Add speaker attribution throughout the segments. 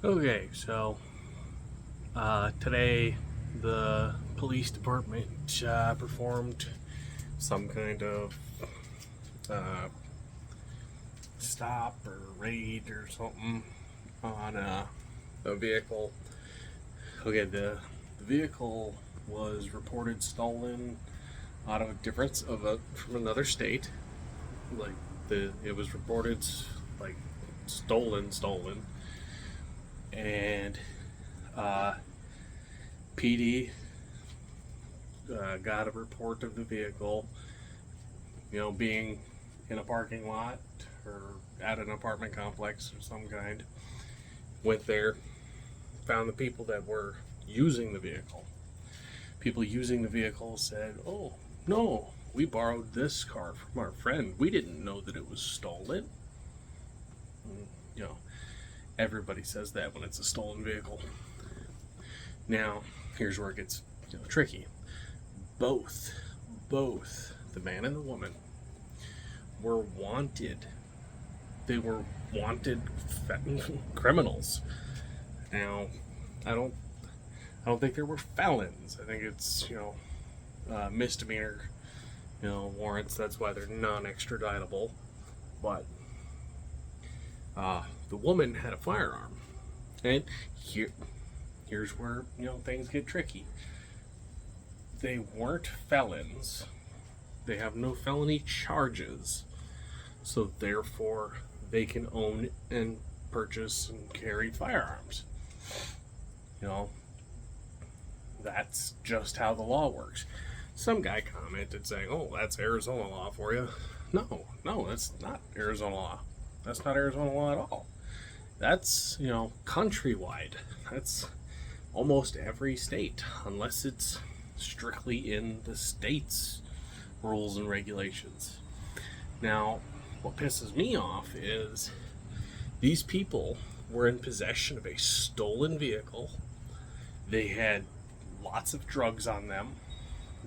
Speaker 1: Okay, so today the police department performed some kind of uh, stop or raid or something on a vehicle. Okay, the vehicle was reported stolen out of a difference from another state. Like it was reported like stolen, and uh, PD got a report of the vehicle, being in a parking lot or at an apartment complex of some kind. Went there, found the people that were using the vehicle. People using the vehicle said, "Oh, no, we borrowed this car from our friend. We didn't know that it was stolen." And, everybody says that when it's a stolen vehicle. Now, here's where it gets tricky. Both the man and the woman were wanted. They were wanted criminals. Now, I don't think there were felons. I think it's misdemeanor warrants. That's why they're non-extraditable. But the woman had a firearm, and here's where things get tricky. They weren't felons. They have no felony charges, so therefore they can own and purchase and carry firearms. That's just how the law works. Some guy commented saying, "Oh, that's Arizona law for you." No, that's not Arizona law. That's not Arizona law at all. That's, countrywide. That's almost every state, unless it's strictly in the state's rules and regulations. Now, what pisses me off is these people were in possession of a stolen vehicle. They had lots of drugs on them.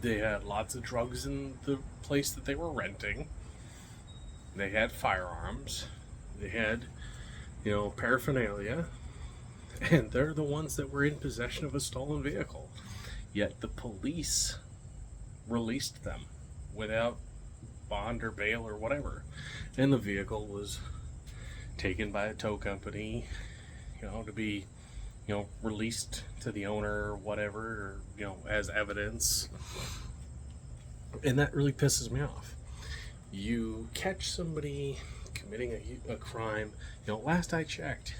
Speaker 1: They had lots of drugs in the place that they were renting. They had firearms. They had, paraphernalia. And they're the ones that were in possession of a stolen vehicle. Yet the police released them without bond or bail or whatever. And the vehicle was taken by a tow company, to be, released to the owner or whatever, or, as evidence. And that really pisses me off. You catch somebody committing a crime, last I checked,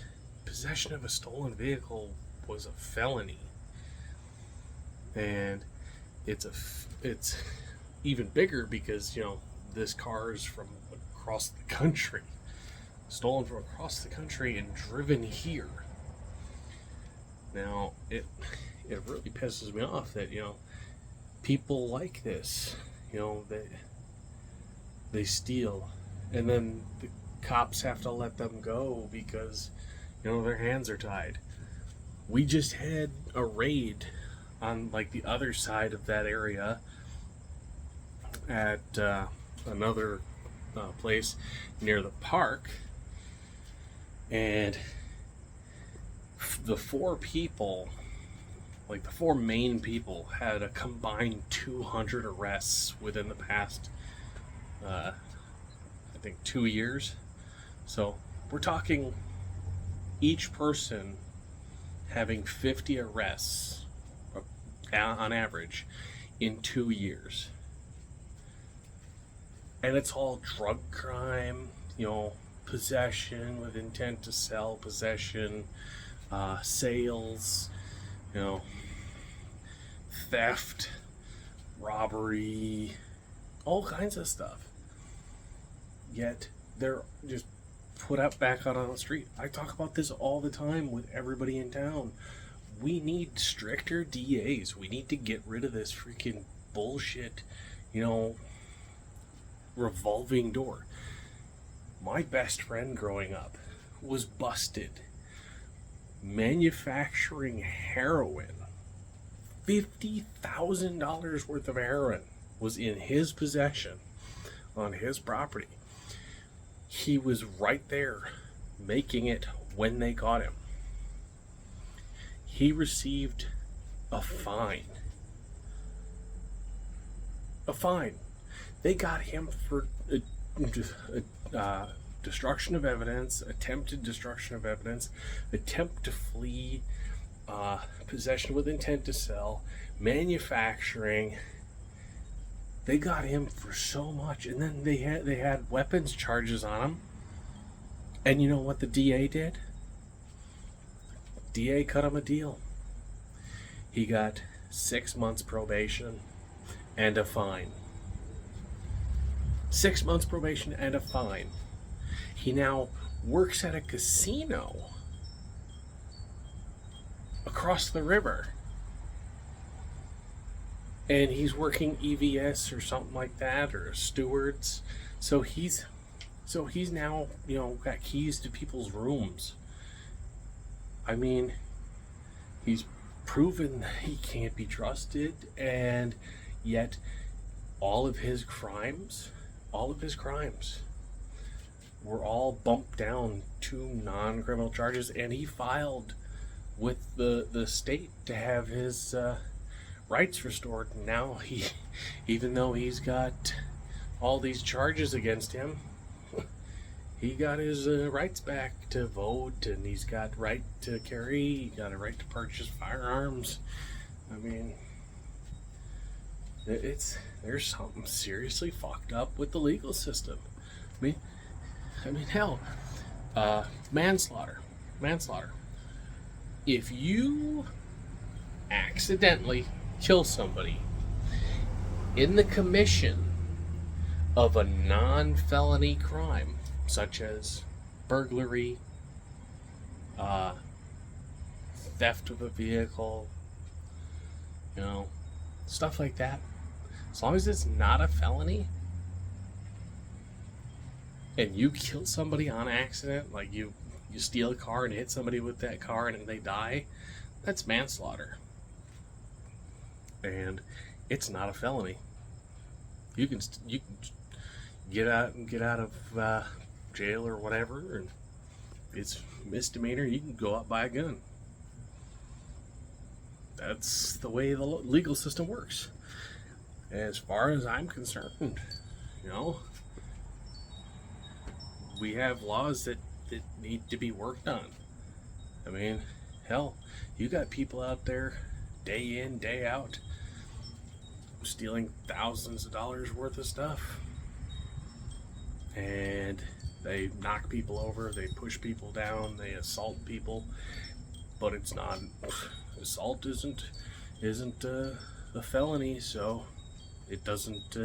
Speaker 1: possession of a stolen vehicle was a felony. And it's even bigger because, this car is from across the country. Stolen from across the country and driven here. Now, it really pisses me off that, people like this, they steal, and then the cops have to let them go because, their hands are tied. We just had a raid on, the other side of that area at another place near the park, and the four main people had a combined 200 arrests within the past, I think, 2 years. So we're talking each person having 50 arrests on average in 2 years. And it's all drug crime, possession with intent to sell, possession, sales, theft, robbery, all kinds of stuff. Yet they're just put out back out on the street. I talk about this all the time with everybody in town. We need stricter DAs. We need to get rid of this freaking bullshit, revolving door. My best friend growing up was busted manufacturing heroin. $50,000 worth of heroin was in his possession on his property. He was right there making it when they caught him. he received a fine. A fine. They got him for destruction of evidence, attempted destruction of evidence, attempt to flee, possession with intent to sell, manufacturing. They got him for so much, and then they had weapons charges on him. And you know what the DA did? DA cut him a deal. He got 6 months probation and a fine. 6 months probation and a fine. He now works at a casino across the river. And he's working EVS or something like that, or stewards. So he's now, got keys to people's rooms. I mean, he's proven that he can't be trusted, and yet all of his crimes were all bumped down to non-criminal charges, and he filed with the state to have his rights restored. Now even though he's got all these charges against him, he got his rights back to vote, and he's got right to carry, he got a right to purchase firearms. I mean, there's something seriously fucked up with the legal system. I mean, hell, manslaughter. If you accidentally kill somebody in the commission of a non-felony crime, such as burglary, theft of a vehicle, stuff like that, as long as it's not a felony, and you kill somebody on accident, like you steal a car and hit somebody with that car and they die, that's manslaughter. And it's not a felony. You can get out of jail or whatever, and it's misdemeanor. You can go out buy a gun. That's the way the legal system works. As far as I'm concerned, we have laws that need to be worked on. I mean, hell, you got people out there day in, day out stealing thousands of dollars worth of stuff, and they knock people over, they push people down, they assault people, but it's not, assault isn't a felony, so it doesn't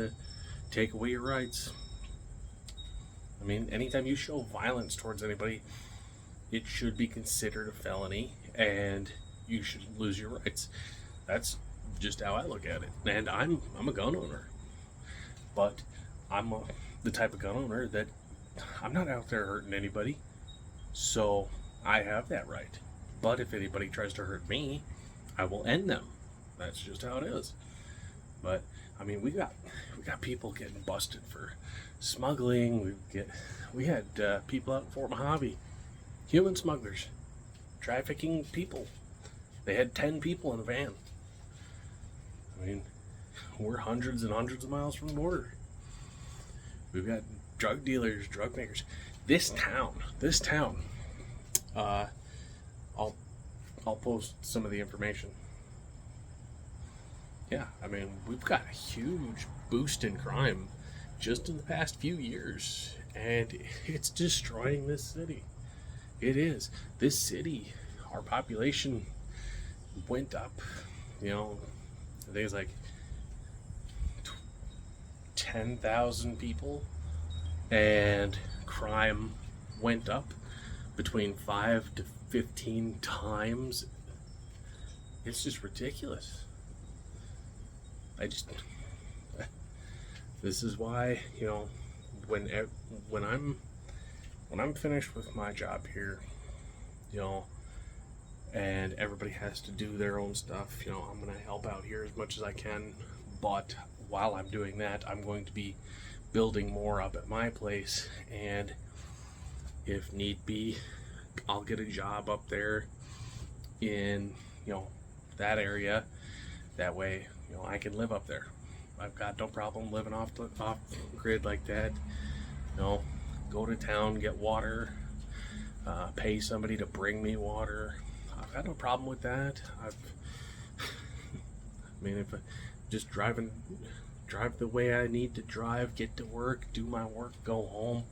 Speaker 1: take away your rights. I mean, anytime you show violence towards anybody, it should be considered a felony, and you should lose your rights. That's just how I look at it. And I'm a gun owner, but I'm the type of gun owner that I'm not out there hurting anybody, so I have that right. But if anybody tries to hurt me, I will end them. That's just how it is. But I mean, we got people getting busted for smuggling. We had people out in Fort Mojave, human smugglers, trafficking people. They had 10 people in a van. I mean, we're hundreds and hundreds of miles from the border. We've got drug dealers, drug makers. This town. I'll post some of the information. Yeah, I mean, we've got a huge boost in crime just in the past few years, and it's destroying this city. It is. This city, our population went up, I think it's like 10,000 people, and crime went up between 5 to 15 times. It's just ridiculous. This is why, when I'm finished with my job here, and everybody has to do their own stuff, I'm going to help out here as much as I can, but while I'm doing that, I'm going to be building more up at my place, and if need be, I'll get a job up there in that area. That way, I can live up there. I've got no problem living off grid like that. Go to town, get water, pay somebody to bring me water. I've got no problem with that. If I just drive the way I need to drive, get to work, do my work, go home.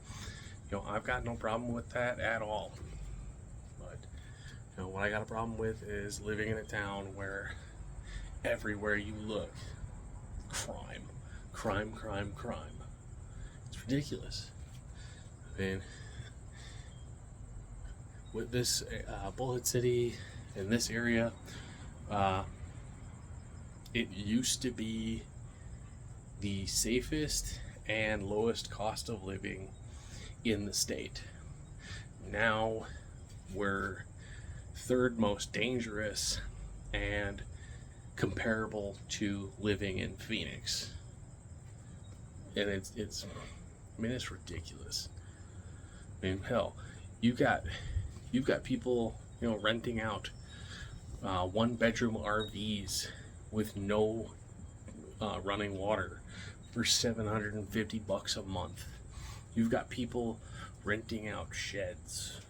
Speaker 1: I've got no problem with that at all. But what I got a problem with is living in a town where everywhere you look, crime. It's ridiculous. With this Bullet City in this area, it used to be the safest and lowest cost of living in the state. Now we're third most dangerous and comparable to living in Phoenix. And it's ridiculous. Hell, you've got people, renting out 1-bedroom RVs with no running water for $750 a month. You've got people renting out sheds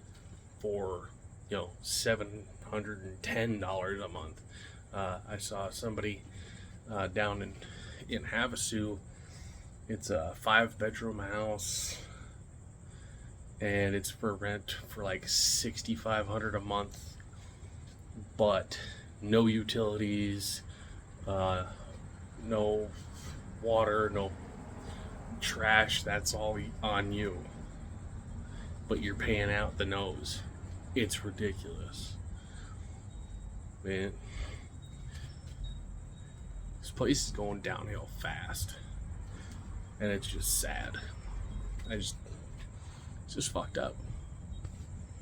Speaker 1: for $710 a month. I saw somebody down in Havasu. It's a 5-bedroom house, and it's for rent for like $6,500 a month, but no utilities, no water, no trash. That's all on you, but you're paying out the nose. It's ridiculous, man. This place is going downhill fast, and it's just sad. It's just fucked up.